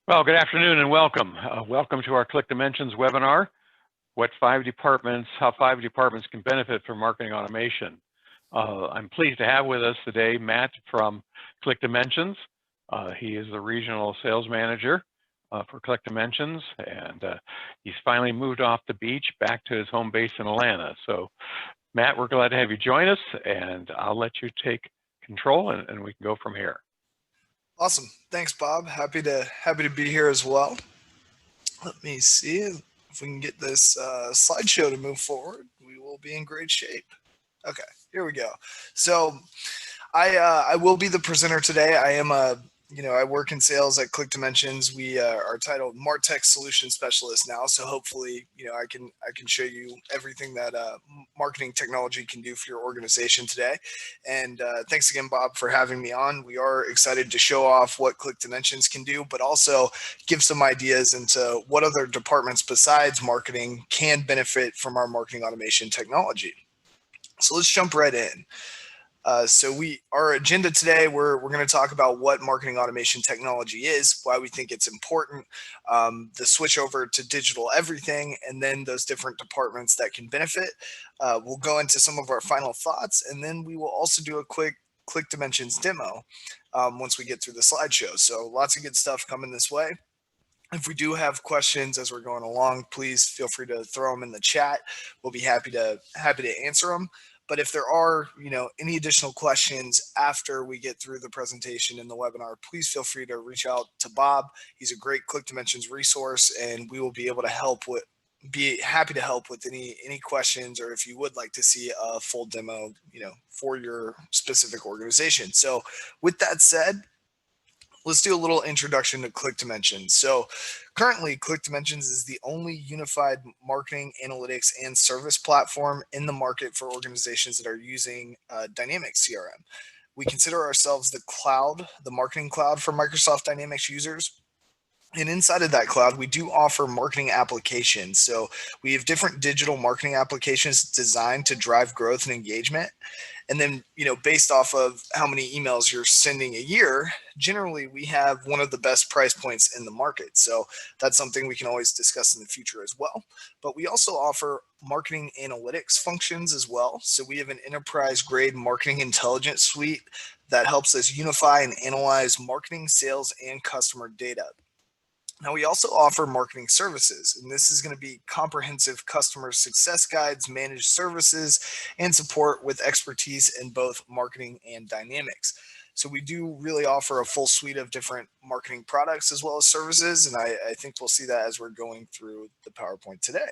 Well, good afternoon and welcome. Welcome to our ClickDimensions webinar, how 5 departments can benefit from marketing automation. I'm pleased to have with us today Matt from ClickDimensions. He is the regional sales manager for ClickDimensions, and he's finally moved off the beach back to his home base in Atlanta. So, Matt, we're glad to have you join us, and I'll let you take control and we can go from here. Awesome. Thanks, Bob. Happy to be here as well. Let me see if we can get this slideshow to move forward. We will be in great shape. Okay, here we go. So I will be the presenter today. I am I work in sales at ClickDimensions. We are titled MarTech Solution Specialist now. So hopefully, I can show you everything that marketing technology can do for your organization today. And thanks again, Bob, for having me on. We are excited to show off what ClickDimensions can do, but also give some ideas into what other departments besides marketing can benefit from our marketing automation technology. So let's jump right in. Our agenda today, we're going to talk about what marketing automation technology is, why we think it's important, the switch over to digital everything, and then those different departments that can benefit. We'll go into some of our final thoughts, and then we will also do a quick ClickDimensions demo once we get through the slideshow. So lots of good stuff coming this way. If we do have questions as we're going along, please feel free to throw them in the chat. We'll be happy to answer them. But if there are, any additional questions after we get through the presentation in the webinar, please feel free to reach out to Bob. He's a great ClickDimensions resource, and we will be able to be happy to help with any questions, or if you would like to see a full demo, for your specific organization. So with that said, let's do a little introduction to ClickDimensions. So currently, ClickDimensions is the only unified marketing, analytics, and service platform in the market for organizations that are using Dynamics CRM. We consider ourselves the cloud, the marketing cloud for Microsoft Dynamics users. And inside of that cloud, we do offer marketing applications. So we have different digital marketing applications designed to drive growth and engagement. And then, based off of how many emails you're sending a year, generally we have one of the best price points in the market. So that's something we can always discuss in the future as well. But we also offer marketing analytics functions as well. So we have an enterprise grade marketing intelligence suite that helps us unify and analyze marketing, sales, and customer data. Now, we also offer marketing services, and this is going to be comprehensive customer success guides, managed services, and support with expertise in both marketing and dynamics. So we do really offer a full suite of different marketing products as well as services, and I think we'll see that as we're going through the PowerPoint today.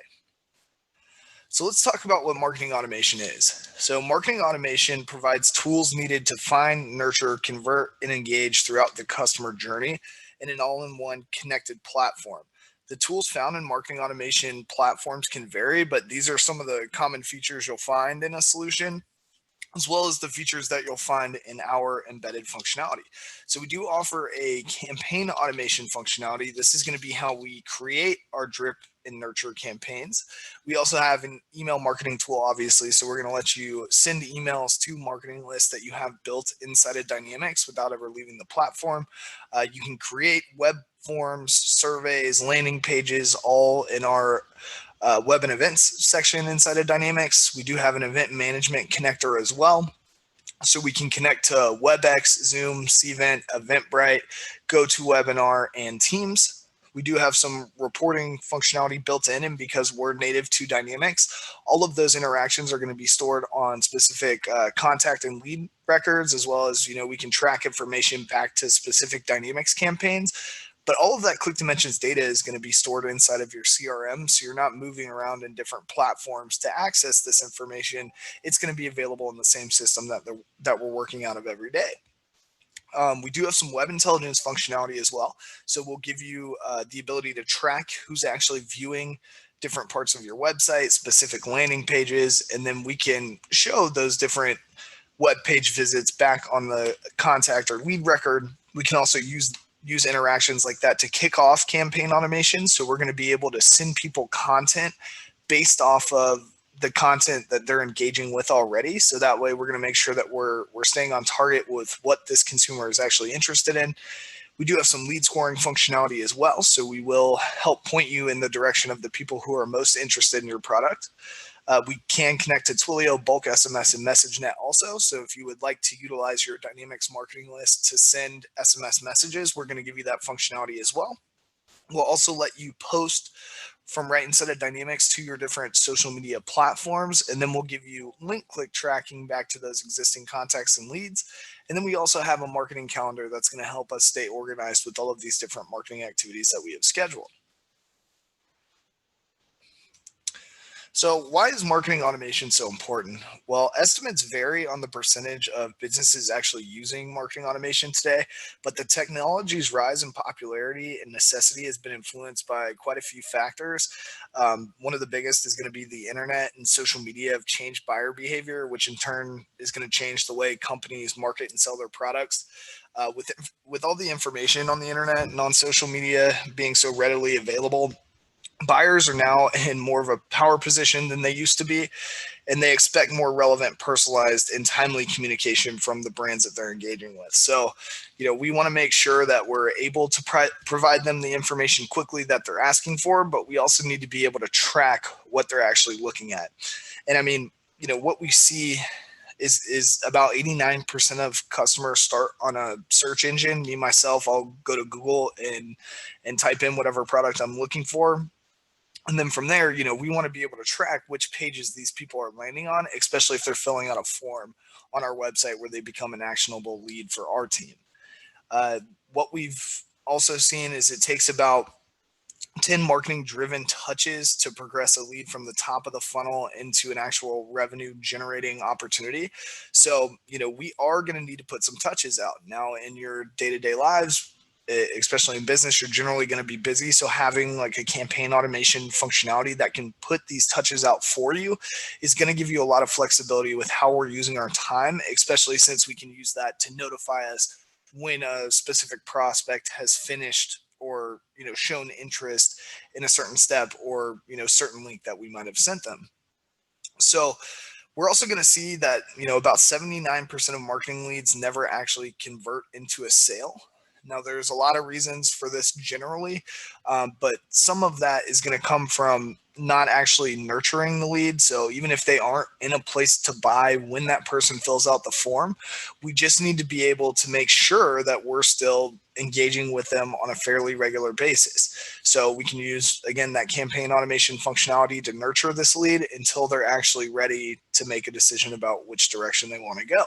So let's talk about what marketing automation is. So marketing automation provides tools needed to find, nurture, convert, and engage throughout the customer journey in an all-in-one connected platform. The tools found in marketing automation platforms can vary, but these are some of the common features you'll find in a solution, as well as the features that you'll find in our embedded functionality. So we do offer a campaign automation functionality. This is going to be how we create our drip and nurture campaigns. We also have an email marketing tool, obviously. So we're going to let you send emails to marketing lists that you have built inside of Dynamics without ever leaving the platform. You can create web forms, surveys, landing pages, all in our web and events section inside of Dynamics. We do have an event management connector as well. So we can connect to WebEx, Zoom, Cvent, Eventbrite, GoToWebinar, and Teams. We do have some reporting functionality built in, and because we're native to Dynamics, all of those interactions are going to be stored on specific contact and lead records, as well as, we can track information back to specific Dynamics campaigns. But all of that ClickDimensions data is going to be stored inside of your CRM, so you're not moving around in different platforms to access this information. It's going to be available in the same system that we're working out of every day. We do have some web intelligence functionality as well. So we'll give you the ability to track who's actually viewing different parts of your website, specific landing pages, and then we can show those different web page visits back on the contact or lead record. We can also use interactions like that to kick off campaign automation. So we're going to be able to send people content based off of the content that they're engaging with already. So that way we're going to make sure that we're staying on target with what this consumer is actually interested in. We do have some lead scoring functionality as well, so we will help point you in the direction of the people who are most interested in your product. We can connect to Twilio, bulk SMS, and MessageNet also. So if you would like to utilize your Dynamics marketing list to send SMS messages, we're going to give you that functionality as well. We'll also let you post from right inside of Dynamics to your different social media platforms, and then we'll give you link click tracking back to those existing contacts and leads. And then we also have a marketing calendar that's going to help us stay organized with all of these different marketing activities that we have scheduled. So why is marketing automation so important? Well, estimates vary on the percentage of businesses actually using marketing automation today, but the technology's rise in popularity and necessity has been influenced by quite a few factors. One of the biggest is going to be the internet and social media have changed buyer behavior, which in turn is going to change the way companies market and sell their products. With all the information on the internet and on social media being so readily available, buyers are now in more of a power position than they used to be, and they expect more relevant, personalized, and timely communication from the brands that they're engaging with. So, we want to make sure that we're able to provide them the information quickly that they're asking for, but we also need to be able to track what they're actually looking at. And I mean, what we see is about 89% of customers start on a search engine. Me, myself, I'll go to Google and type in whatever product I'm looking for. And then from there, we want to be able to track which pages these people are landing on, especially if they're filling out a form on our website where they become an actionable lead for our team. What we've also seen is it takes about 10 marketing driven touches to progress a lead from the top of the funnel into an actual revenue generating opportunity. So, we are going to need to put some touches out. Now in your day-to-day lives, especially in business, you're generally going to be busy. So having like a campaign automation functionality that can put these touches out for you is going to give you a lot of flexibility with how we're using our time, especially since we can use that to notify us when a specific prospect has finished or shown interest in a certain step or certain link that we might have sent them. So we're also going to see that about 79% of marketing leads never actually convert into a sale. Now, there's a lot of reasons for this generally, but some of that is going to come from not actually nurturing the lead. So even if they aren't in a place to buy when that person fills out the form, we just need to be able to make sure that we're still engaging with them on a fairly regular basis. So we can use, again, that campaign automation functionality to nurture this lead until they're actually ready to make a decision about which direction they want to go.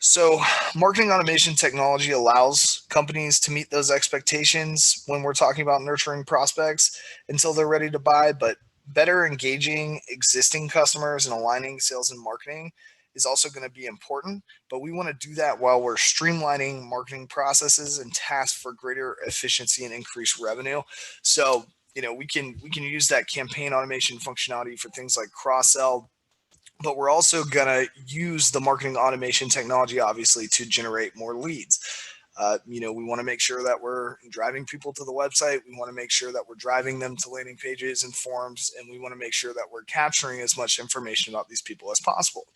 So marketing automation technology allows companies to meet those expectations when we're talking about nurturing prospects until they're ready to buy, but better engaging existing customers and aligning sales and marketing is also going to be important, but we want to do that while we're streamlining marketing processes and tasks for greater efficiency and increased revenue. So, we can use that campaign automation functionality for things like cross-sell, but we're also going to use the marketing automation technology, obviously, to generate more leads. We want to make sure that we're driving people to the website. We want to make sure that we're driving them to landing pages and forums, and we want to make sure that we're capturing as much information about these people as possible.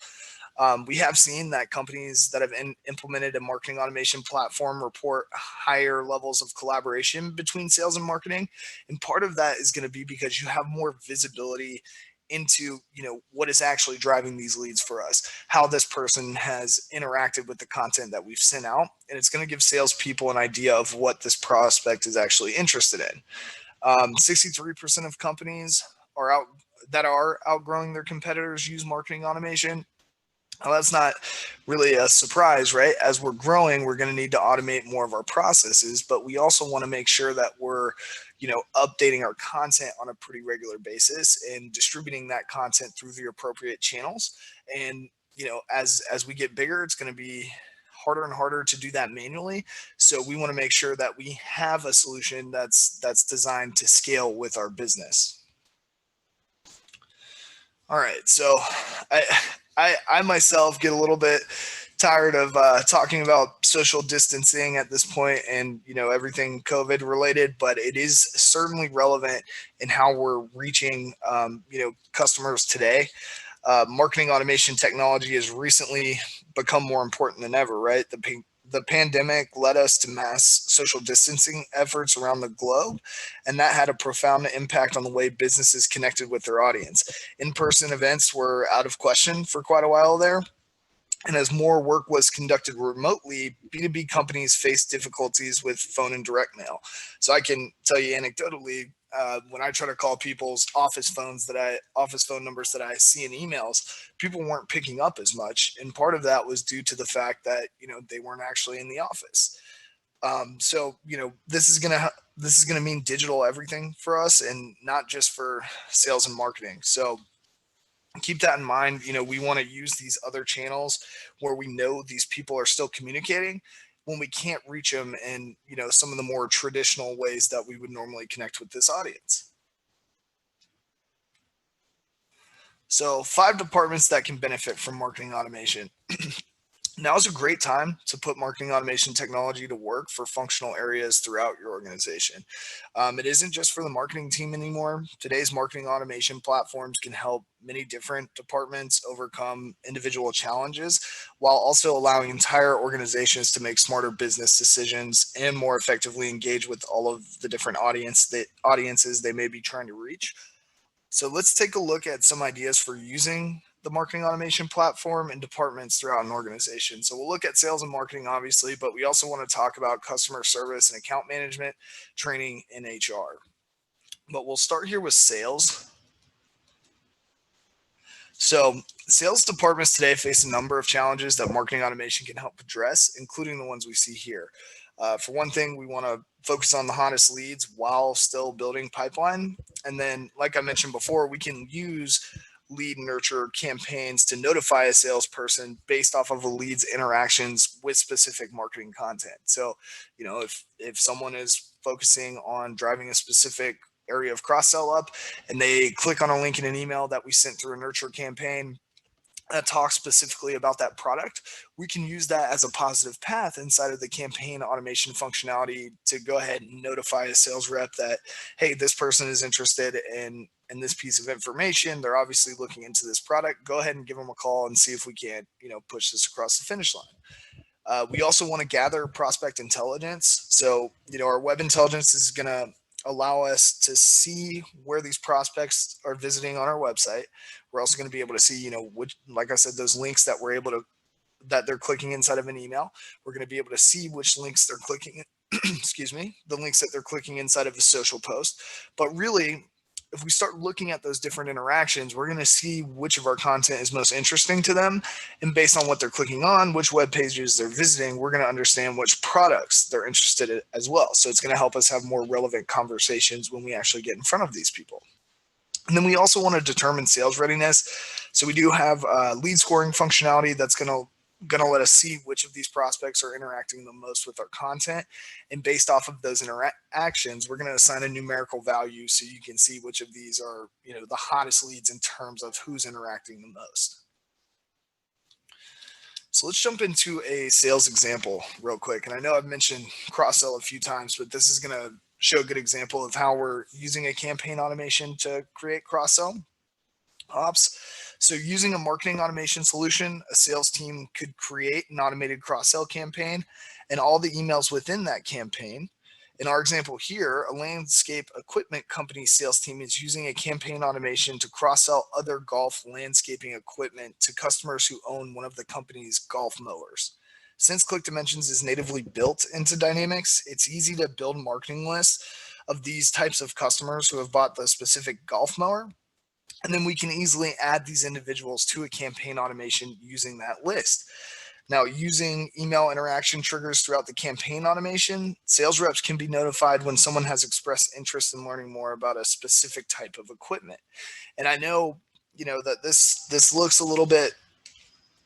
We have seen that companies that have implemented a marketing automation platform report higher levels of collaboration between sales and marketing. And part of that is going to be because you have more visibility into what is actually driving these leads for us, how this person has interacted with the content that we've sent out, and it's going to give salespeople an idea of what this prospect is actually interested in. 63% of companies that are outgrowing their competitors use marketing automation. Well, that's not really a surprise, right? As we're growing, we're going to need to automate more of our processes, but we also want to make sure that we're, updating our content on a pretty regular basis and distributing that content through the appropriate channels. And, as we get bigger, it's going to be harder and harder to do that manually. So we want to make sure that we have a solution that's designed to scale with our business. All right, so I myself get a little bit tired of talking about social distancing at this point and everything COVID related, but it is certainly relevant in how we're reaching customers today. Marketing automation technology has recently become more important than ever, right? the pandemic led us to mass social distancing efforts around the globe, and that had a profound impact on the way businesses connected with their audience. In-person events were out of question for quite a while there. And as more work was conducted remotely, B2B companies faced difficulties with phone and direct mail. So I can tell you anecdotally, when I try to call people's office phone numbers that I see in emails, people weren't picking up as much. And part of that was due to the fact that, they weren't actually in the office. So, this is gonna mean digital everything for us, and not just for sales and marketing. So keep that in mind. We want to use these other channels where we know these people are still communicating when we can't reach them in, some of the more traditional ways that we would normally connect with this audience. So 5 departments that can benefit from marketing automation. Now is a great time to put marketing automation technology to work for functional areas throughout your organization. It isn't just for the marketing team anymore. Today's marketing automation platforms can help many different departments overcome individual challenges, while also allowing entire organizations to make smarter business decisions and more effectively engage with all of the different audiences they may be trying to reach. So let's take a look at some ideas for using the marketing automation platform in departments throughout an organization. So we'll look at sales and marketing, obviously, but we also want to talk about customer service and account management, training, and HR. But we'll start here with sales. So sales departments today face a number of challenges that marketing automation can help address, including the ones we see here. For one thing, we want to focus on the hottest leads while still building pipeline. And then, like I mentioned before, we can use lead nurture campaigns to notify a salesperson based off of a lead's interactions with specific marketing content. So, if someone is focusing on driving a specific area of cross-sell up and they click on a link in an email that we sent through a nurture campaign that talks specifically about that product, we can use that as a positive path inside of the campaign automation functionality to go ahead and notify a sales rep that, hey, this person is interested in this piece of information. They're obviously looking into this product. Go ahead and give them a call and see if we can't, push this across the finish line. We also want to gather prospect intelligence. So, our web intelligence is going to allow us to see where these prospects are visiting on our website. We're also going to be able to see, which, like I said, those links that that they're clicking inside of an email. We're going to be able to see which links they're clicking, excuse me, the links that they're clicking inside of the social post. But really, if we start looking at those different interactions, we're going to see which of our content is most interesting to them. And based on what they're clicking on, which web pages they're visiting, we're going to understand which products they're interested in as well. So it's going to help us have more relevant conversations when we actually get in front of these people. And then we also want to determine sales readiness. So we do have lead scoring functionality that's going to let us see which of these prospects are interacting the most with our content. And based off of those interactions, we're going to assign a numerical value so you can see which of these are, the hottest leads in terms of who's interacting the most. So let's jump into a sales example real quick. And I know I've mentioned cross-sell a few times, but this is going to show a good example of how we're using a campaign automation to create cross-sell ops. So using a marketing automation solution, a sales team could create an automated cross-sell campaign and all the emails within that campaign. In our example here, a landscape equipment company sales team is using a campaign automation to cross-sell other golf landscaping equipment to customers who own one of the company's golf mowers. Since ClickDimensions is natively built into Dynamics, it's easy to build marketing lists of these types of customers who have bought the specific golf mower. And then we can easily add these individuals to a campaign automation using that list. Now, using email interaction triggers throughout the campaign automation, sales reps can be notified when someone has expressed interest in learning more about a specific type of equipment. And I know, that this looks a little bit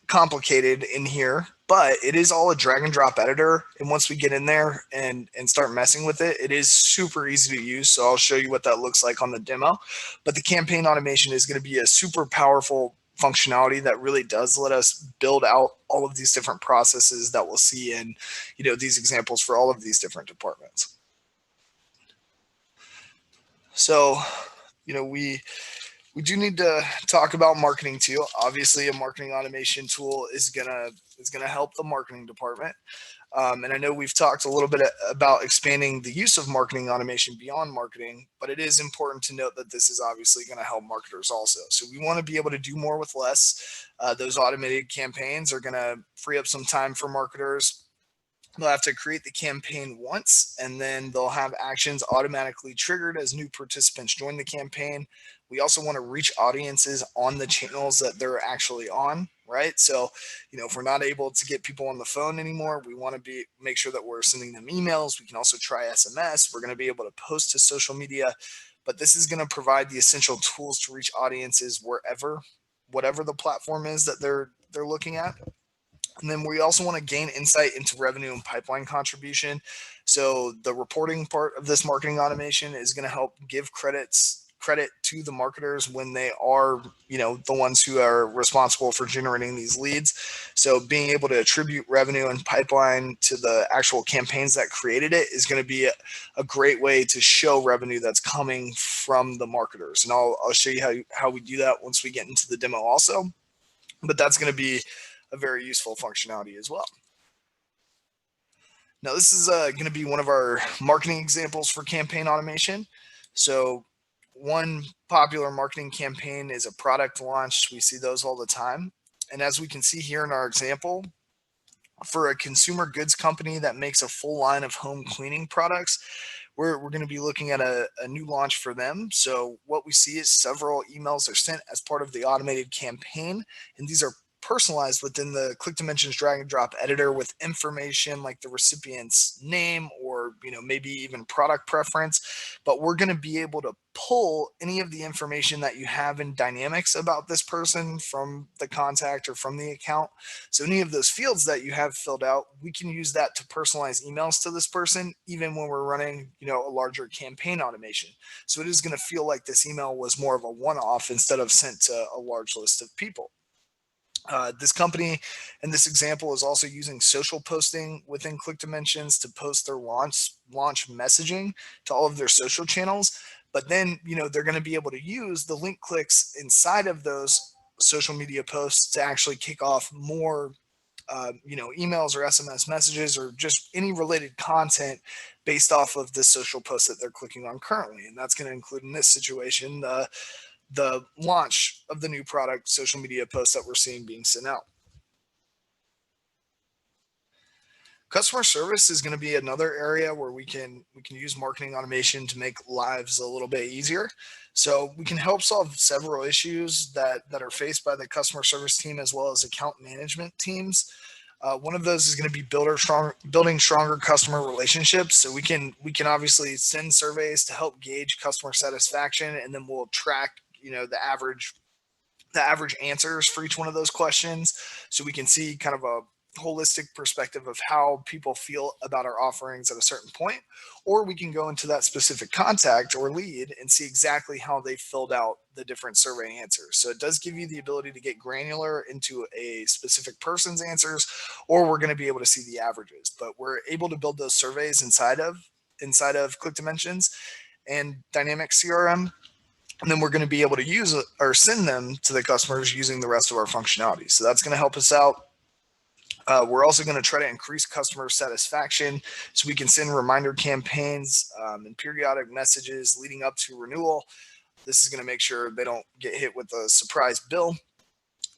complicated in here, but it is all a drag and drop editor. And once we get in there and start messing with it, it is super easy to use. So I'll show you what that looks like on the demo. But the campaign automation is going to be a super powerful functionality that really does let us build out all of these different processes that we'll see in, these examples for all of these different departments. So, we We do need to talk about marketing too. Obviously, a marketing automation tool is gonna help the marketing department. And I know we've talked a little bit about expanding the use of marketing automation beyond marketing, but it is important to note that this is obviously going to help marketers also. So we want to be able to do more with less. Those automated campaigns are going to free up some time for marketers. They'll have to create the campaign once, and then they'll have actions automatically triggered as new participants join the campaign. We also want to reach audiences on the channels that they're actually on, right? So, if we're not able to get people on the phone anymore, we want to make sure that we're sending them emails. We can also try SMS. We're going to be able to post to social media, but this is going to provide the essential tools to reach audiences whatever the platform is that they're looking at. And then we also want to gain insight into revenue and pipeline contribution. So the reporting part of this marketing automation is going to help give credit to the marketers when they are, the ones who are responsible for generating these leads. So being able to attribute revenue and pipeline to the actual campaigns that created it is going to be a great way to show revenue that's coming from the marketers. And I'll show you how we do that once we get into the demo also. But that's going to be a very useful functionality as well. Now, this is going to be one of our marketing examples for campaign automation. So one popular marketing campaign is a product launch. We see those all the time. And as we can see here in our example, for a consumer goods company that makes a full line of home cleaning products, we're going to be looking at a new launch for them. So what we see is several emails are sent as part of the automated campaign, and these are personalized within the ClickDimensions drag and drop editor with information like the recipient's name or maybe even product preference. But we're going to be able to pull any of the information that you have in Dynamics about this person from the contact or from the account. So any of those fields that you have filled out, we can use that to personalize emails to this person, even when we're running a larger campaign automation. So it is going to feel like this email was more of a one-off instead of sent to a large list of people. This company in this example is also using social posting within ClickDimensions to post their launch messaging to all of their social channels. But then, they're going to be able to use the link clicks inside of those social media posts to actually kick off more, emails or SMS messages or just any related content based off of the social post that they're clicking on currently. And that's going to include, in this situation, the launch of the new product social media posts that we're seeing being sent out. Customer service is going to be another area where we can use marketing automation to make lives a little bit easier. So we can help solve several issues that are faced by the customer service team as well as account management teams. One of those is going to be building stronger customer relationships. So we can obviously send surveys to help gauge customer satisfaction, and then we'll track the average answers for each one of those questions, so we can see kind of a holistic perspective of how people feel about our offerings at a certain point. Or we can go into that specific contact or lead and see exactly how they filled out the different survey answers. So it does give you the ability to get granular into a specific person's answers, or we're going to be able to see the averages. But we're able to build those surveys inside of ClickDimensions and Dynamics CRM. And then we're going to be able to use or send them to the customers using the rest of our functionality. So that's going to help us out. We're also going to try to increase customer satisfaction, so we can send reminder campaigns and periodic messages leading up to renewal. This is going to make sure they don't get hit with a surprise bill.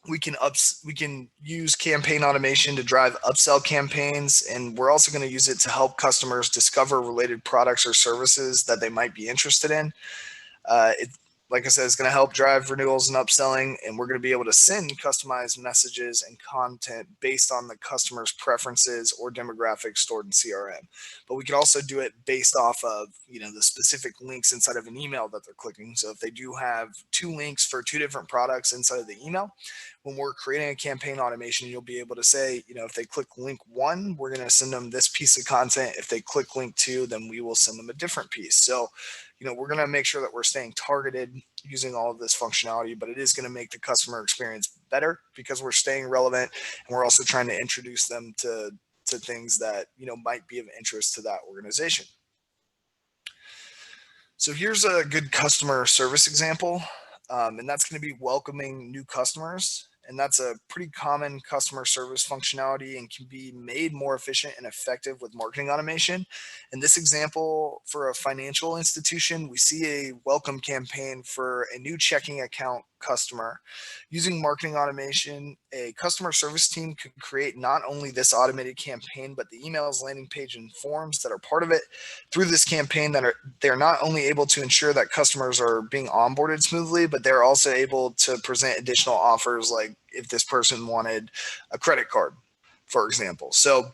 We can use campaign automation to drive upsell campaigns, and we're also going to use it to help customers discover related products or services that they might be interested in. Like I said, it's going to help drive renewals and upselling, and we're going to be able to send customized messages and content based on the customer's preferences or demographics stored in CRM. But we can also do it based off of the specific links inside of an email that they're clicking. So if they do have 2 links for 2 different products inside of the email, when we're creating a campaign automation, you'll be able to say, if they click link 1, we're going to send them this piece of content. If they click link 2, then we will send them a different piece. So we're going to make sure that we're staying targeted using all of this functionality, but it is going to make the customer experience better because we're staying relevant, and we're also trying to introduce them to things that might be of interest to that organization. So here's a good customer service example. and that's going to be welcoming new customers. And that's a pretty common customer service functionality and can be made more efficient and effective with marketing automation. In this example, for a financial institution, we see a welcome campaign for a new checking account customer. Using marketing automation, a customer service team could create not only this automated campaign, but the emails, landing page, and forms that are part of it. Through this campaign, they're not only able to ensure that customers are being onboarded smoothly, but they're also able to present additional offers, like if this person wanted a credit card, for example. So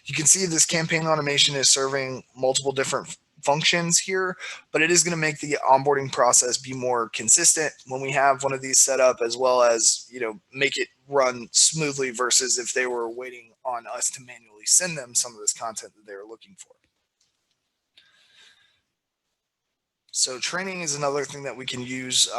you can see this campaign automation is serving multiple different functions here, but it is going to make the onboarding process be more consistent when we have one of these set up, as well as, make it run smoothly versus if they were waiting on us to manually send them some of this content that they were looking for. So training is another thing that we can use,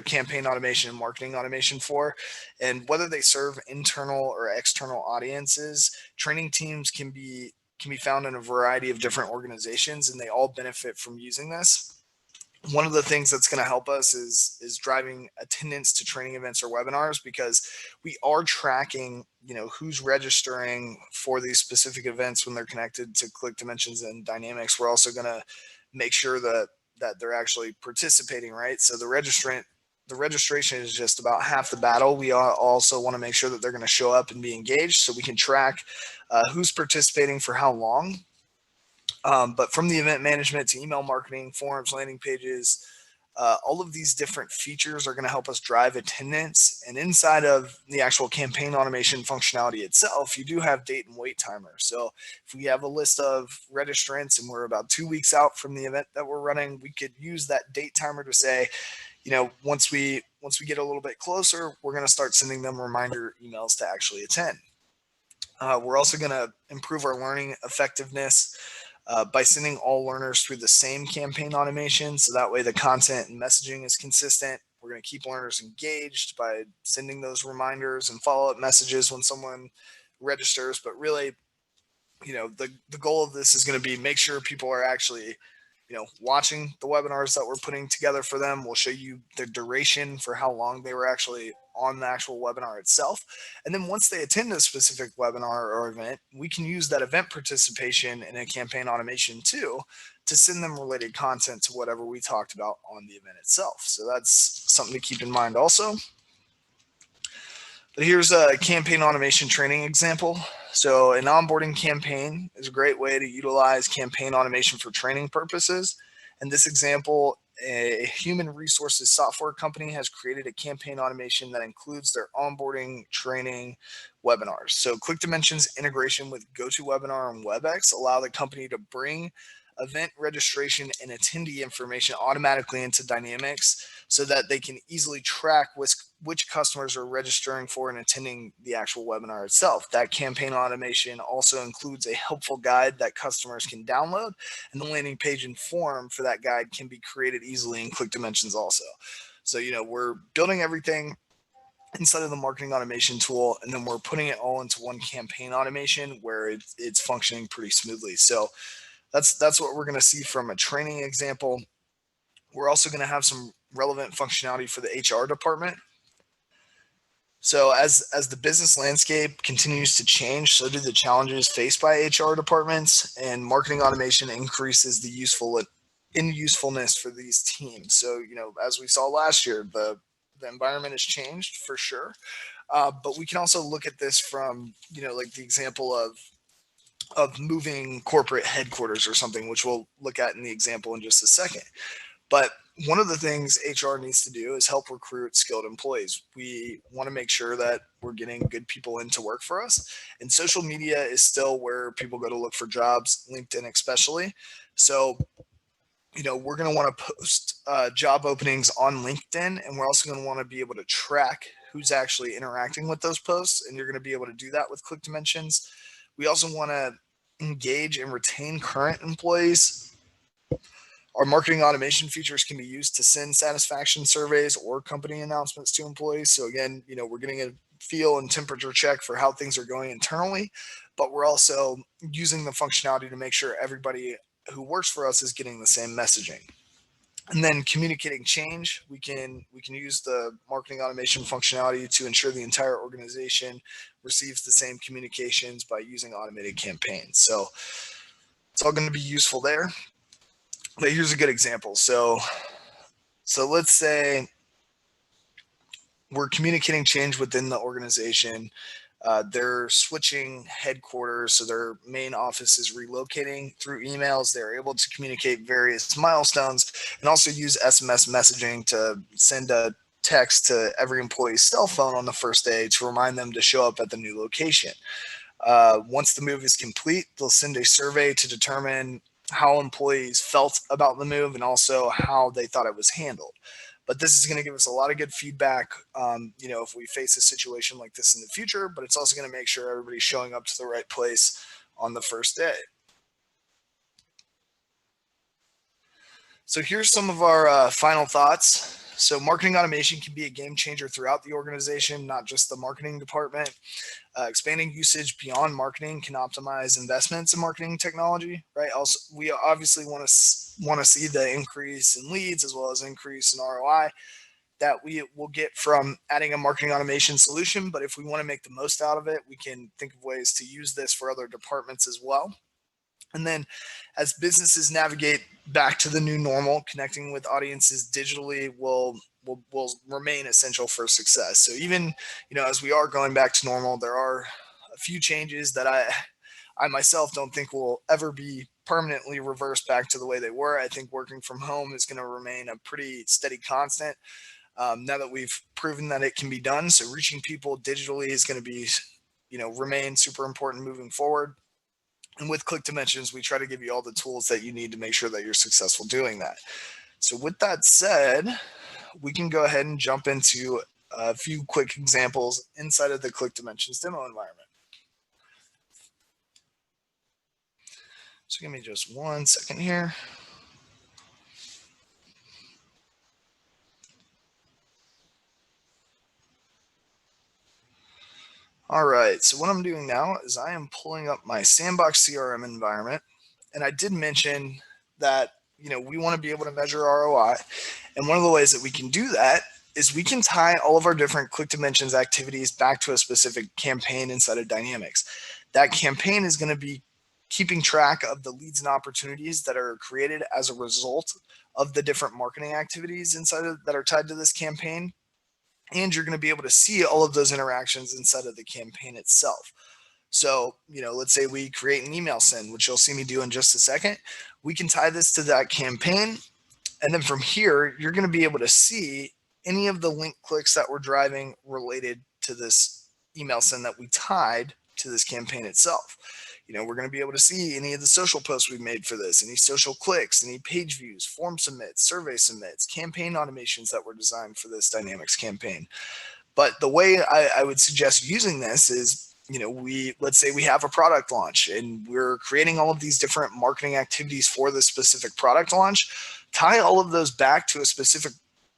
campaign automation and marketing automation for. And whether they serve internal or external audiences, training teams can be found in a variety of different organizations, and they all benefit from using this. One of the things that's going to help us is driving attendance to training events or webinars, because we are tracking, who's registering for these specific events when they're connected to ClickDimensions and Dynamics. We're also going to make sure that they're actually participating, right? So the registration is just about half the battle. We also want to make sure that they're going to show up and be engaged, so we can track who's participating for how long. But from the event management to email marketing, forums, landing pages, all of these different features are going to help us drive attendance. And inside of the actual campaign automation functionality itself, you do have date and wait timers. So if we have a list of registrants and we're about 2 weeks out from the event that we're running, we could use that date timer to say, once we get a little bit closer, we're going to start sending them reminder emails to actually attend. We're also going to improve our learning effectiveness by sending all learners through the same campaign automation. So that way the content and messaging is consistent. We're going to keep learners engaged by sending those reminders and follow-up messages when someone registers. But really, the goal of this is going to be make sure people are actually, watching the webinars that we're putting together for them. We'll show you the duration for how long they were actually on the actual webinar itself. And then once they attend a specific webinar or event, we can use that event participation in a campaign automation too, to send them related content to whatever we talked about on the event itself. So that's something to keep in mind also. But here's a campaign automation training example. So an onboarding campaign is a great way to utilize campaign automation for training purposes. In this example, a human resources software company has created a campaign automation that includes their onboarding training webinars. So ClickDimensions integration with GoToWebinar and WebEx allow the company to bring event registration and attendee information automatically into Dynamics, so that they can easily track which customers are registering for and attending the actual webinar itself. That campaign automation also includes a helpful guide that customers can download, and the landing page and form for that guide can be created easily in ClickDimensions also. So, we're building everything inside of the marketing automation tool, and then we're putting it all into one campaign automation where it's functioning pretty smoothly. So that's what we're going to see from a training example. We're also going to have some relevant functionality for the HR department. So as the business landscape continues to change, so do the challenges faced by HR departments, and marketing automation increases the usefulness for these teams. So, as we saw last year, the environment has changed for sure. But we can also look at this from, like the example of moving corporate headquarters or something, which we'll look at in the example in just a second. But one of the things HR needs to do is help recruit skilled employees. We want to make sure that we're getting good people in to work for us. And social media is still where people go to look for jobs, LinkedIn especially. So, we're going to want to post job openings on LinkedIn, and we're also going to want to be able to track who's actually interacting with those posts. And you're going to be able to do that with ClickDimensions. We also want to engage and retain current employees. Our marketing automation features can be used to send satisfaction surveys or company announcements to employees. So again, we're getting a feel and temperature check for how things are going internally, but we're also using the functionality to make sure everybody who works for us is getting the same messaging. And then communicating change, we can use the marketing automation functionality to ensure the entire organization receives the same communications by using automated campaigns. So it's all going to be useful there. But here's a good example. So let's say we're communicating change within the organization. They're switching headquarters, so their main office is relocating. Through emails, they're able to communicate various milestones and also use SMS messaging to send a text to every employee's cell phone on the first day to remind them to show up at the new location. Once the move is complete, they'll send a survey to determine how employees felt about the move and also how they thought it was handled. But this is going to give us a lot of good feedback, if we face a situation like this in the future, but it's also going to make sure everybody's showing up to the right place on the first day. So here's some of our final thoughts. So marketing automation can be a game changer throughout the organization, not just the marketing department. Expanding usage beyond marketing can optimize investments in marketing technology, right? Also, we obviously want to see the increase in leads as well as increase in ROI that we will get from adding a marketing automation solution. But if we want to make the most out of it, we can think of ways to use this for other departments as well. And then as businesses navigate back to the new normal, connecting with audiences digitally will remain essential for success. So even, as we are going back to normal, there are a few changes that I myself don't think will ever be permanently reversed back to the way they were. I think working from home is going to remain a pretty steady constant now that we've proven that it can be done. So reaching people digitally is going to be, remain super important moving forward. And with ClickDimensions, we try to give you all the tools that you need to make sure that you're successful doing that. So with that said, we can go ahead and jump into a few quick examples inside of the ClickDimensions demo environment. So give me just 1 second here. All right, so what I'm doing now is I am pulling up my Sandbox CRM environment. And I did mention that, we want to be able to measure ROI. And one of the ways that we can do that is we can tie all of our different ClickDimensions activities back to a specific campaign inside of Dynamics. That campaign is going to be keeping track of the leads and opportunities that are created as a result of the different marketing activities inside of that are tied to this campaign. And you're going to be able to see all of those interactions inside of the campaign itself. So, let's say we create an email send, which you'll see me do in just a second. We can tie this to that campaign. And then from here, you're going to be able to see any of the link clicks that we're driving related to this email send that we tied to this campaign itself. We're going to be able to see any of the social posts we've made for this, any social clicks, any page views, form submits, survey submits, campaign automations that were designed for this Dynamics campaign. But the way I would suggest using this is, let's say we have a product launch and we're creating all of these different marketing activities for this specific product launch. Tie all of those back to a specific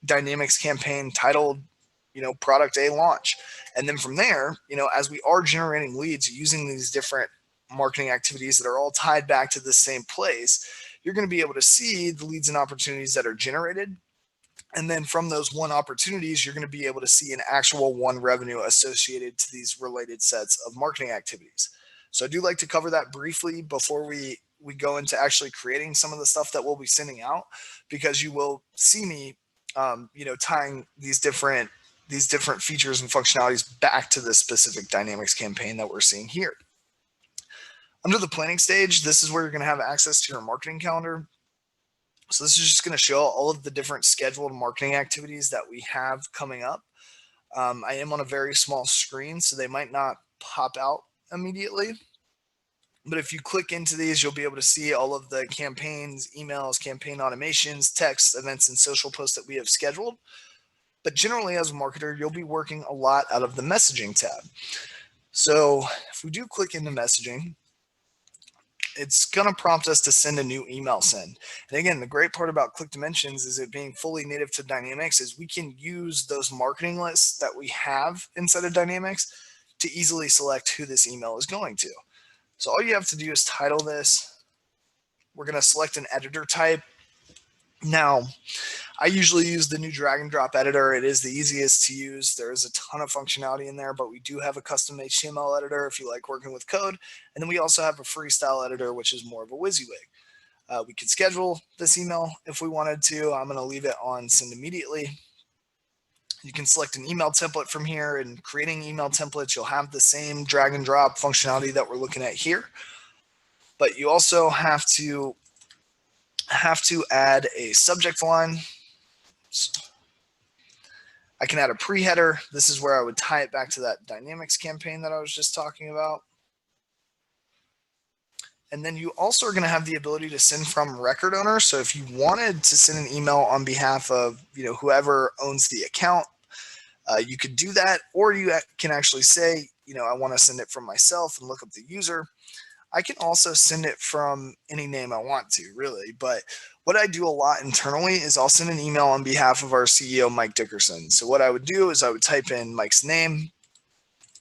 Dynamics campaign titled, product A launch. And then from there, as we are generating leads using these different marketing activities that are all tied back to the same place, you're going to be able to see the leads and opportunities that are generated. And then from those one opportunities, you're going to be able to see an actual one revenue associated to these related sets of marketing activities. So I do like to cover that briefly before we go into actually creating some of the stuff that we'll be sending out, because you will see me, tying these different features and functionalities back to this specific Dynamics campaign that we're seeing here. Under the planning stage, this is where you're going to have access to your marketing calendar. So this is just going to show all of the different scheduled marketing activities that we have coming up. I am on a very small screen, so they might not pop out immediately. But if you click into these, you'll be able to see all of the campaigns, emails, campaign automations, texts, events, and social posts that we have scheduled. But generally, as a marketer, you'll be working a lot out of the messaging tab. So if we do click into messaging, it's going to prompt us to send a new email send. And again, the great part about ClickDimensions is it being fully native to Dynamics is we can use those marketing lists that we have inside of Dynamics to easily select who this email is going to. So all you have to do is title this. We're going to select an editor type. Now, I usually use the new drag and drop editor. It is the easiest to use. There is a ton of functionality in there, but we do have a custom HTML editor if you like working with code. And then we also have a freestyle editor, which is more of a WYSIWYG. We could schedule this email if we wanted to. I'm going to leave it on send immediately. You can select an email template from here, and creating email templates, you'll have the same drag and drop functionality that we're looking at here. But you also have to add a subject line. I can add a pre-header. This is where I would tie it back to that Dynamics campaign that I was just talking about. And then you also are going to have the ability to send from record owner. So if you wanted to send an email on behalf of whoever owns the account, you could do that, or you can actually say, I want to send it from myself and look up the user. I can also send it from any name I want to, really. But what I do a lot internally is I'll send an email on behalf of our CEO, Mike Dickerson. So what I would do is I would type in Mike's name,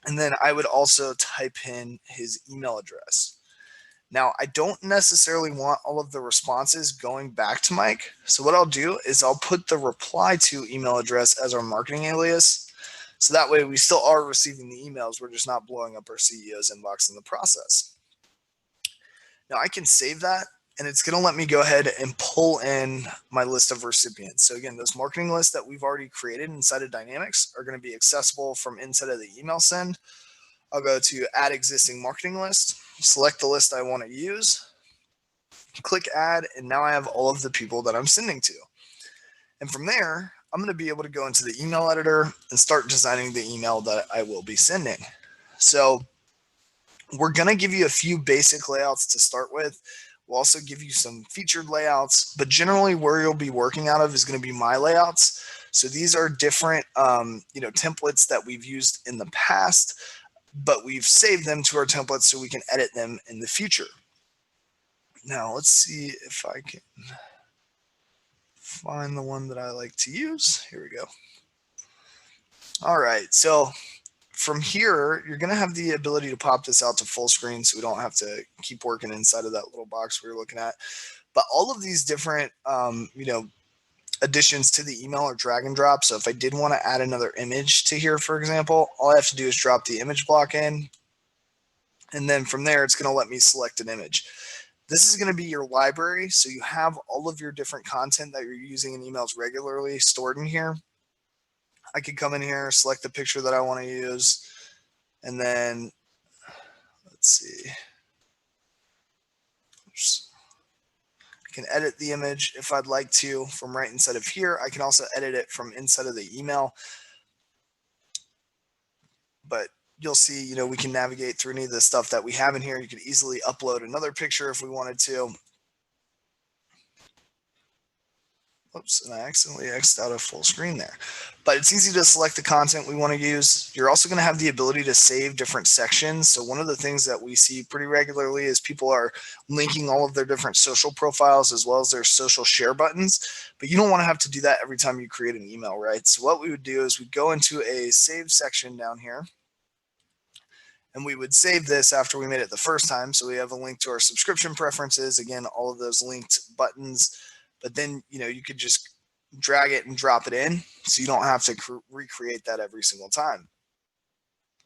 and then I would also type in his email address. Now, I don't necessarily want all of the responses going back to Mike. So what I'll do is I'll put the reply to email address as our marketing alias. So that way we still are receiving the emails. We're just not blowing up our CEO's inbox in the process. Now I can save that, and it's going to let me go ahead and pull in my list of recipients. So again, those marketing lists that we've already created inside of Dynamics are going to be accessible from inside of the email send. I'll go to add existing marketing list, select the list I want to use, click add, and now I have all of the people that I'm sending to. And from there, I'm going to be able to go into the email editor and start designing the email that I will be sending. So we're going to give you a few basic layouts to start with. We'll also give you some featured layouts, but generally where you'll be working out of is going to be my layouts. So these are different templates that we've used in the past, but we've saved them to our templates so we can edit them in the future. Now let's see if I can find the one that I like to use. Here we go. All right, so from here, you're going to have the ability to pop this out to full screen so we don't have to keep working inside of that little box we were looking at. But all of these different, additions to the email are drag and drop. So if I did want to add another image to here, for example, all I have to do is drop the image block in. And then from there, it's going to let me select an image. This is going to be your library. So you have all of your different content that you're using in emails regularly stored in here. I could come in here, select the picture that I want to use, and then let's see. I can edit the image if I'd like to from right inside of here. I can also edit it from inside of the email. But you'll see, we can navigate through any of the stuff that we have in here. You could easily upload another picture if we wanted to. Oops, and I accidentally X'd out of full screen there. But it's easy to select the content we want to use. You're also going to have the ability to save different sections. So one of the things that we see pretty regularly is people are linking all of their different social profiles as well as their social share buttons. But you don't want to have to do that every time you create an email, right? So what we would do is we'd go into a save section down here. And we would save this after we made it the first time. So we have a link to our subscription preferences. Again, all of those linked buttons. But then, you could just drag it and drop it in so you don't have to recreate that every single time.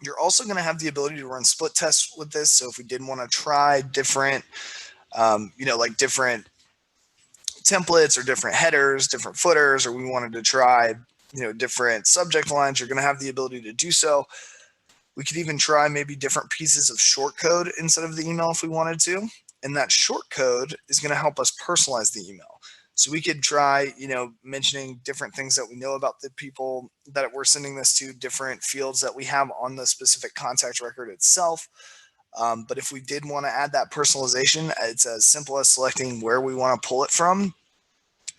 You're also going to have the ability to run split tests with this. So if we did want to try different, like different templates or different headers, different footers, or we wanted to try, different subject lines, you're going to have the ability to do so. We could even try maybe different pieces of short code instead of the email if we wanted to. And that short code is going to help us personalize the email. So we could try, mentioning different things that we know about the people that we're sending this to, different fields that we have on the specific contact record itself. But if we did want to add that personalization, it's as simple as selecting where we want to pull it from.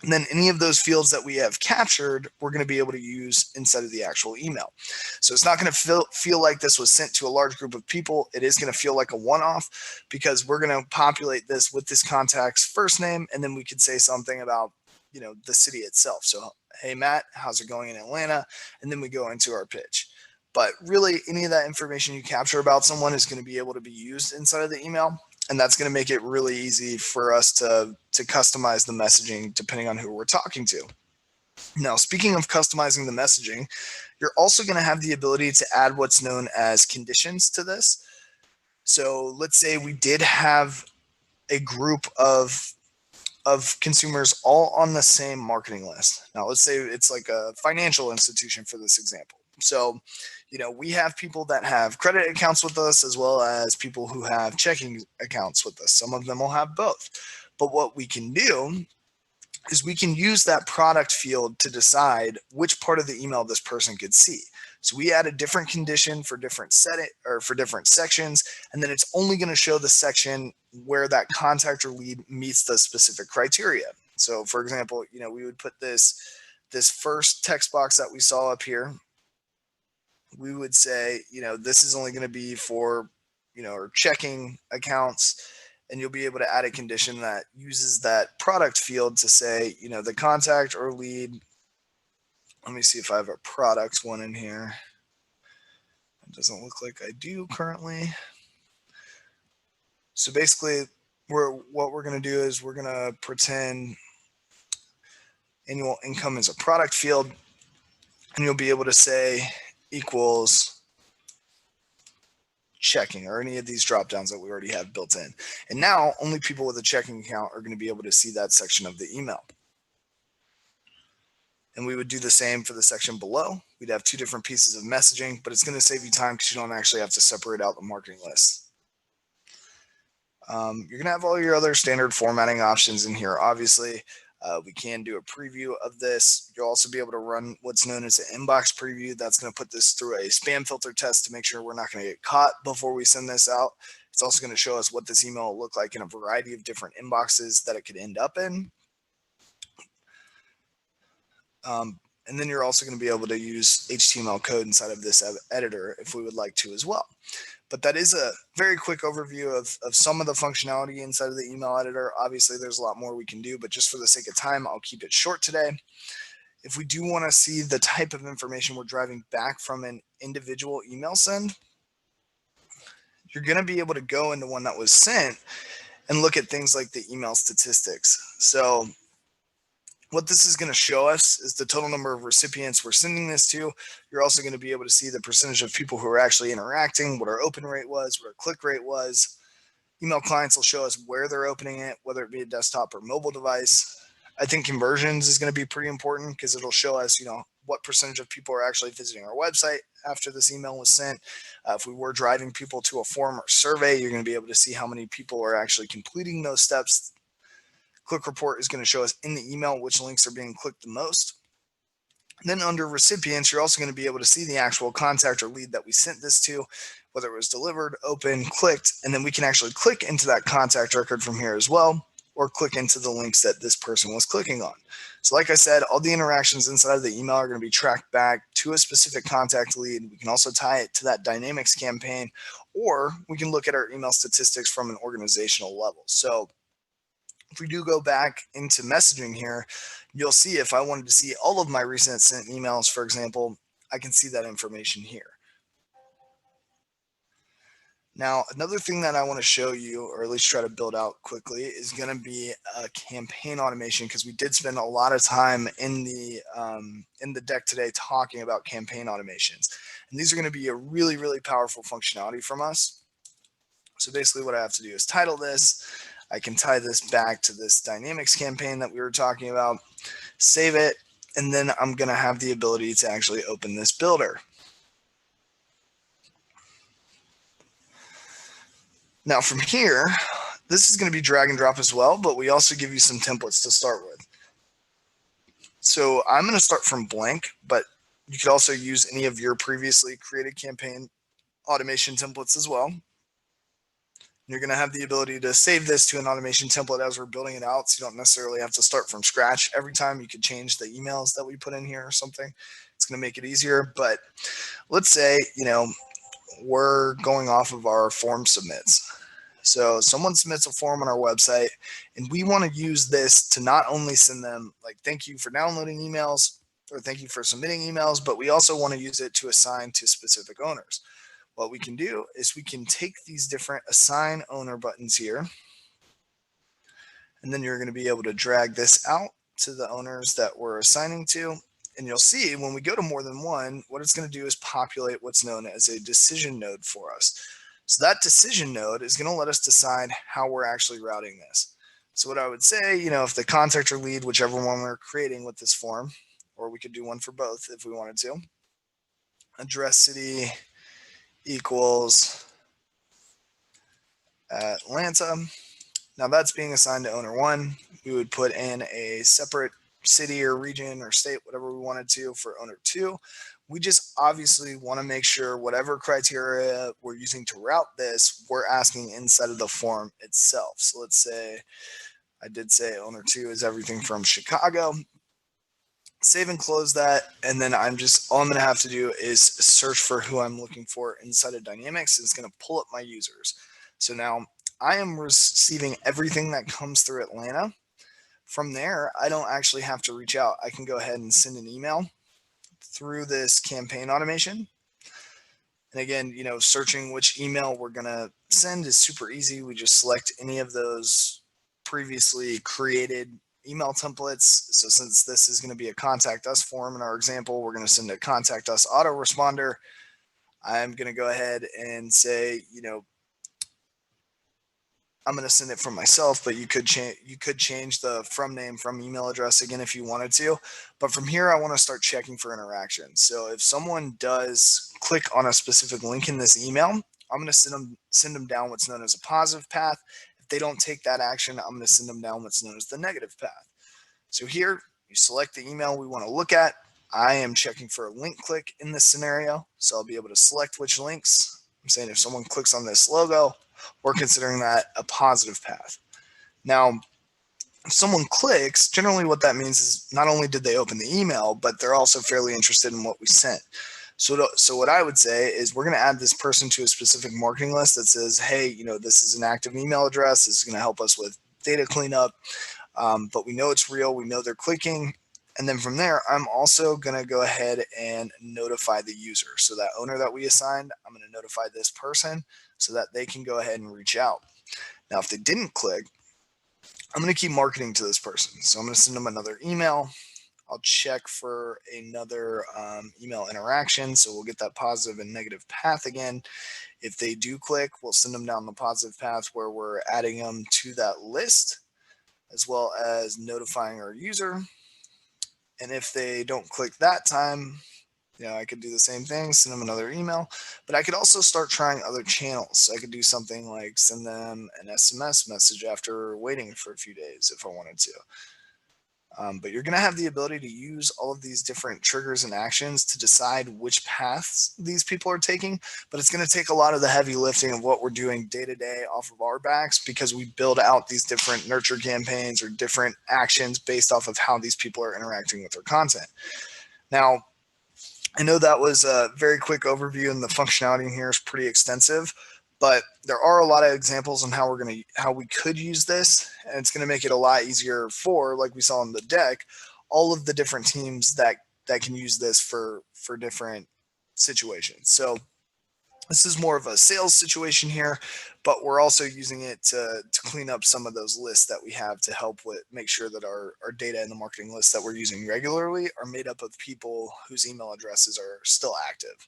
And then any of those fields that we have captured, we're going to be able to use inside of the actual email. So it's not going to feel like this was sent to a large group of people. It is going to feel like a one-off because we're going to populate this with this contact's first name, and then we could say something about, the city itself. So, hey, Matt, how's it going in Atlanta? And then we go into our pitch. But really, any of that information you capture about someone is going to be able to be used inside of the email. And that's going to make it really easy for us to customize the messaging depending on who we're talking to. Now, speaking of customizing the messaging, you're also going to have the ability to add what's known as conditions to this. So let's say we did have a group of consumers all on the same marketing list. Now, let's say it's like a financial institution for this example. So, we have people that have credit accounts with us as well as people who have checking accounts with us. Some of them will have both. But what we can do is we can use that product field to decide which part of the email this person could see. So we add a different condition for different for different sections, and then it's only going to show the section where that contact or lead meets the specific criteria. So for example, we would put this first text box that we saw up here. We would say, this is only going to be for, our checking accounts. And you'll be able to add a condition that uses that product field to say, the contact or lead. Let me see if I have a product one in here. It doesn't look like I do currently. So basically, what we're going to do is we're going to pretend annual income is a product field. And you'll be able to say equals checking, or any of these drop downs that we already have built in. And now only people with a checking account are going to be able to see that section of the email. And we would do the same for the section below. We'd have two different pieces of messaging, but it's going to save you time because you don't actually have to separate out the marketing list. You're going to have all your other standard formatting options in here. Obviously, we can do a preview of this. You'll also be able to run what's known as an inbox preview. That's going to put this through a spam filter test to make sure we're not going to get caught before we send this out. It's also going to show us what this email will look like in a variety of different inboxes that it could end up in. And then you're also going to be able to use HTML code inside of this editor if we would like to as well. But that is a very quick overview of some of the functionality inside of the email editor. Obviously, there's a lot more we can do, but just for the sake of time, I'll keep it short today. If we do want to see the type of information we're driving back from an individual email send, you're going to be able to go into one that was sent and look at things like the email statistics. So what this is going to show us is the total number of recipients we're sending this to. You're also going to be able to see the percentage of people who are actually interacting, what our open rate was, what our click rate was. Email clients will show us where they're opening it, whether it be a desktop or mobile device. I think conversions is going to be pretty important because it'll show us, what percentage of people are actually visiting our website after this email was sent. If we were driving people to a form or survey, you're going to be able to see how many people are actually completing those steps. Click report is going to show us in the email which links are being clicked the most. And then under recipients, you're also going to be able to see the actual contact or lead that we sent this to, whether it was delivered, open, clicked, and then we can actually click into that contact record from here as well, or click into the links that this person was clicking on. So like I said, all the interactions inside of the email are going to be tracked back to a specific contact lead. We can also tie it to that Dynamics campaign, or we can look at our email statistics from an organizational level. So if we do go back into messaging here, you'll see if I wanted to see all of my recent sent emails, for example, I can see that information here. Now, another thing that I want to show you, or at least try to build out quickly, is going to be a campaign automation, because we did spend a lot of time in the deck today talking about campaign automations. And these are going to be a really, really powerful functionality from us. So basically what I have to do is title this. I can tie this back to this Dynamics campaign that we were talking about, save it, and then I'm going to have the ability to actually open this builder. Now from here, this is going to be drag and drop as well, but we also give you some templates to start with. So I'm going to start from blank, but you could also use any of your previously created campaign automation templates as well. You're going to have the ability to save this to an automation template as we're building it out, so you don't necessarily have to start from scratch every time. You could change the emails that we put in here or something. It's going to make it easier. But let's say, we're going off of our form submits. So someone submits a form on our website, and we want to use this to not only send them like, thank you for downloading emails, or thank you for submitting emails, but we also want to use it to assign to specific owners. what we can do is we can take these different assign owner buttons here, and then you're going to be able to drag this out to the owners that we're assigning to. And you'll see when we go to more than one, what it's going to do is populate what's known as a decision node for us. So that decision node is going to let us decide how we're actually routing this. So what I would say, if the contact or lead, whichever one we're creating with this form, or we could do one for both if we wanted to, address city equals Atlanta. Now that's being assigned to owner one. We would put in a separate city or region or state, whatever we wanted to, for owner two. We just obviously want to make sure whatever criteria we're using to route this, we're asking inside of the form itself. So let's say I did say owner two is everything from Chicago. Save and close that, and then all I'm going to have to do is search for who I'm looking for inside of Dynamics. It's going to pull up my users. So now I am receiving everything that comes through Atlanta. From there, I don't actually have to reach out. I can go ahead and send an email through this campaign automation. And again, searching which email we're going to send is super easy. We just select any of those previously created email templates. So since this is going to be a contact us form in our example, we're going to send a contact us autoresponder. I'm going to go ahead and say, I'm going to send it from myself, but you could change the from name from email address again if you wanted to. But from here, I want to start checking for interactions. So if someone does click on a specific link in this email, I'm going to send them down what's known as a positive path. If they don't take that action, I'm going to send them down what's known as the negative path. So here, you select the email we want to look at. I am checking for a link click in this scenario, so I'll be able to select which links. I'm saying if someone clicks on this logo, we're considering that a positive path. Now, if someone clicks, generally what that means is not only did they open the email, but they're also fairly interested in what we sent. So what I would say is we're going to add this person to a specific marketing list that says, hey, this is an active email address. This is going to help us with data cleanup, but we know it's real. We know they're clicking. And then from there, I'm also going to go ahead and notify the user. So that owner that we assigned, I'm going to notify this person so that they can go ahead and reach out. Now, if they didn't click, I'm going to keep marketing to this person. So I'm going to send them another email. I'll check for another email interaction. So we'll get that positive and negative path again. If they do click, we'll send them down the positive path where we're adding them to that list, as well as notifying our user. And if they don't click that time, I could do the same thing, send them another email, but I could also start trying other channels. So I could do something like send them an SMS message after waiting for a few days if I wanted to. But you're going to have the ability to use all of these different triggers and actions to decide which paths these people are taking. But it's going to take a lot of the heavy lifting of what we're doing day to day off of our backs, because we build out these different nurture campaigns or different actions based off of how these people are interacting with their content. Now, I know that was a very quick overview, and the functionality in here is pretty extensive, but there are a lot of examples on how we could use this, and it's going to make it a lot easier for, like we saw on the deck, all of the different teams that can use this for different situations. So this is more of a sales situation here, but we're also using it to clean up some of those lists that we have to help with make sure that our data in the marketing lists that we're using regularly are made up of people whose email addresses are still active.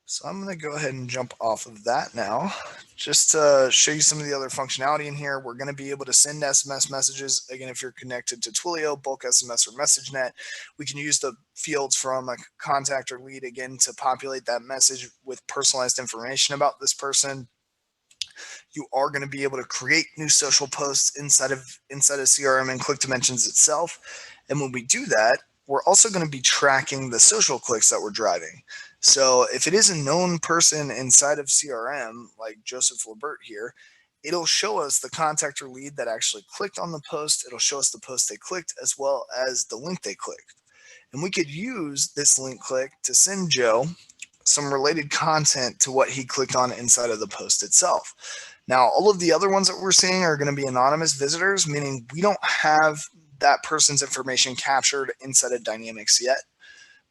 So I'm going to go ahead and jump off of that now, just to show you some of the other functionality in here. We're going to be able to send SMS messages. Again, if you're connected to Twilio, bulk SMS, or MessageNet, we can use the fields from a contact or lead again to populate that message with personalized information about this person. You are going to be able to create new social posts inside of CRM and ClickDimensions itself. And when we do that, we're also going to be tracking the social clicks that we're driving. So if it is a known person inside of CRM, like Joseph Labert here, it'll show us the contact or lead that actually clicked on the post. It'll show us the post they clicked as well as the link they clicked. And we could use this link click to send Joe some related content to what he clicked on inside of the post itself. Now, all of the other ones that we're seeing are going to be anonymous visitors, meaning we don't have that person's information captured inside of Dynamics yet.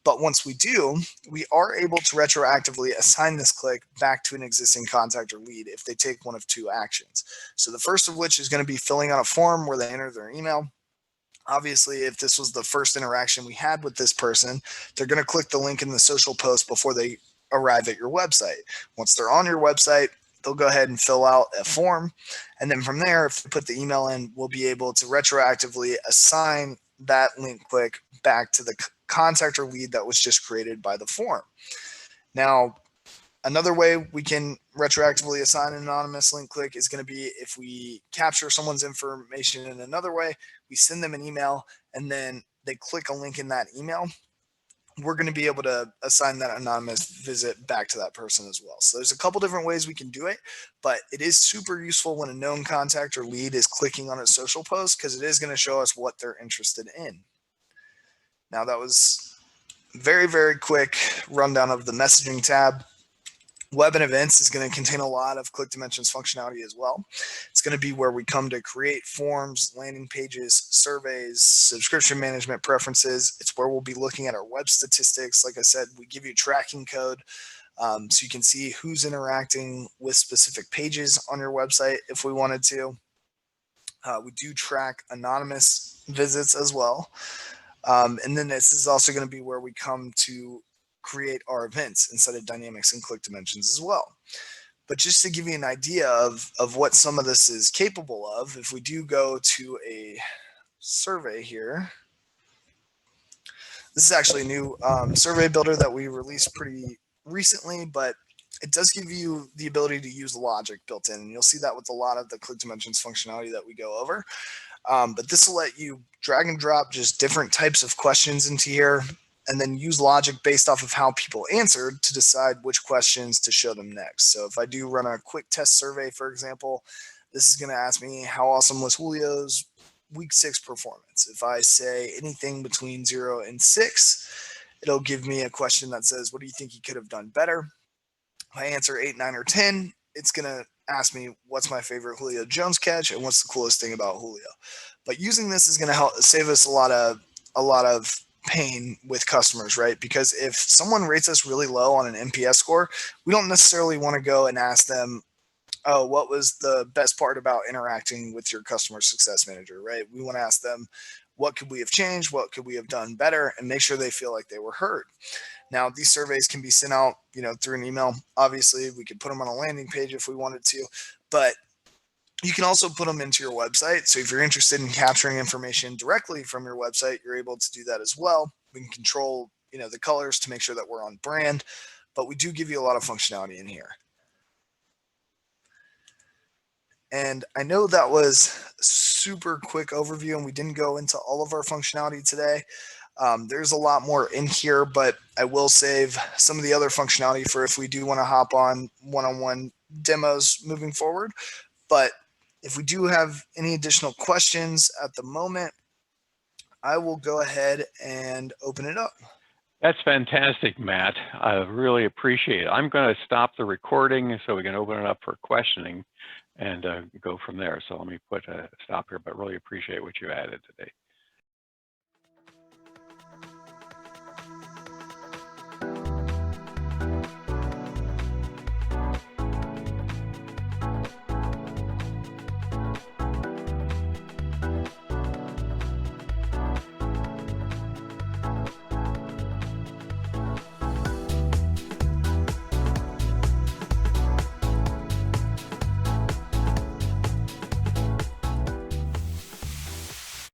But once we do, we are able to retroactively assign this click back to an existing contact or lead if they take one of two actions. So the first of which is going to be filling out a form where they enter their email. Obviously, if this was the first interaction we had with this person, they're going to click the link in the social post before they arrive at your website. Once they're on your website, they'll go ahead and fill out a form. And then from there, if they put the email in, we'll be able to retroactively assign that link click back to the contact or lead that was just created by the form. Now, another way we can retroactively assign an anonymous link click is going to be if we capture someone's information in another way, we send them an email, and then they click a link in that email. We're going to be able to assign that anonymous visit back to that person as well. So there's a couple different ways we can do it, but it is super useful when a known contact or lead is clicking on a social post because it is going to show us what they're interested in. Now that was very, very quick rundown of the messaging tab. Web and events is going to contain a lot of ClickDimensions functionality as well. It's going to be where we come to create forms, landing pages, surveys, subscription management preferences. It's where we'll be looking at our web statistics. Like I said, we give you tracking code so you can see who's interacting with specific pages on your website if we wanted to. We do track anonymous visits as well. And then this is also going to be where we come to create our events inside of Dynamics and ClickDimensions as well. But just to give you an idea of what some of this is capable of, if we do go to a survey here, this is actually a new survey builder that we released pretty recently, but it does give you the ability to use logic built in. And you'll see that with a lot of the ClickDimensions functionality that we go over. But this will let you drag and drop just different types of questions into here and then use logic based off of how people answered to decide which questions to show them next. So if I do run a quick test survey, for example, this is going to ask me how awesome was Julio's week 6 performance. If I say anything between 0 and 6, it'll give me a question that says, what do you think he could have done better? If I answer 8, 9, or 10, it's going to ask me what's my favorite Julio Jones catch and what's the coolest thing about Julio. But using this is going to help save us a lot of pain with customers, right? Because if someone rates us really low on an NPS score, we don't necessarily want to go and ask them, oh, what was the best part about interacting with your customer success manager, right? We want to ask them, what could we have changed? What could we have done better? And make sure they feel like they were heard. Now, these surveys can be sent out, through an email. Obviously, we could put them on a landing page if we wanted to, but you can also put them into your website. So if you're interested in capturing information directly from your website, you're able to do that as well. We can control, the colors to make sure that we're on brand, but we do give you a lot of functionality in here. And I know that was a super quick overview and we didn't go into all of our functionality today. There's a lot more in here, but I will save some of the other functionality for if we do want to hop on one-on-one demos moving forward. But if we do have any additional questions at the moment, I will go ahead and open it up. That's fantastic, Matt. I really appreciate it. I'm going to stop the recording so we can open it up for questioning and go from there. So let me put a stop here, but really appreciate what you added today.